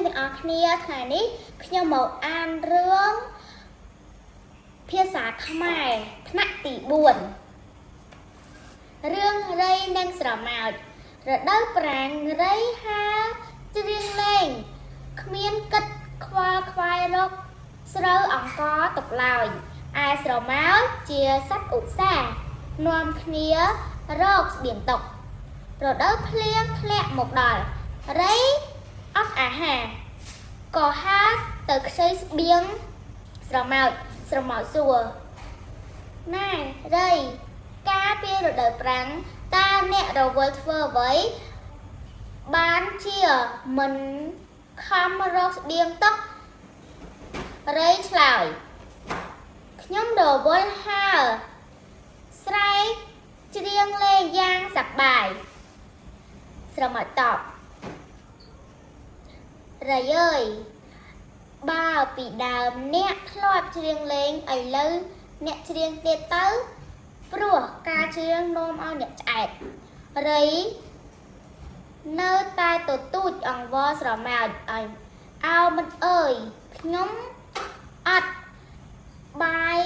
ទាំងអស់គ្នាថ្ងៃនេះខ្ញុំមកអានរឿងភាសាខ្មែរថ្នាក់ទី4រឿងរៃនិងស្រមោចរដូវប្រាំងរៃហាច្រៀងលេងគ្មានគិតខ្វល់ខ្វាយរកស្រូវអង្ករទុកឡើយឯស្រមោចជាសត្វឧស្សាហ៍នាំគ្នារកស្បៀងតុករដូវភ្លៀងធ្លាក់មកដល់រៃអត់អាហារក៏ហាទៅខ្ចីស្បៀងស្រមោចសួរណែរៃកាលពីរដូវប្រាំងតើអ្នករវល់ធ្វើអ្វីបានជាមិនខំរកស្បៀងតុករៃឆ្លើយខ្ញុំរវល់ហើស្រែកច្រៀងលេងយ៉ាងសប្បាយស្រមោចតបរៃអើយបើពីដើមអ្នកធ្លាប់ច្រៀងលេងឥឡូវអ្នកច្រៀងទៀតទៅព្រោះការច្រៀងនាំឲ្យអ្នកឆ្អែតរៃនៅតែទទូចអង្វរស្រមោចឲ្យអោមិនអើយខ្ញុំអត់បាយ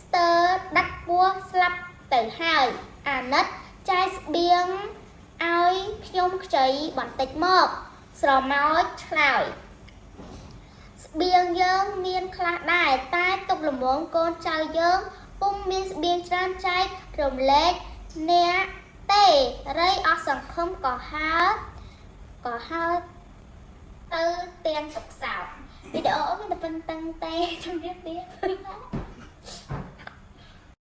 ស្ទើរដាច់ពោះស្លាប់ទៅហើយអាណិតចែកស្បៀងឲ្យខ្ញុំខ្ចីបន្តិចមកស្រមោចឆ្លើយស្បៀងយើងមានខ្លះដែរតែទុកលំងកូនចៅយើងពុំមានស្បៀងច្រើនចែករំលែកអ្នកទេរៃអស់សង្ឃឹមក៏ហើទៅទាំងទុកសោវីដេអូមានតែប៉ុណ្្នឹងទេជម្រាបលា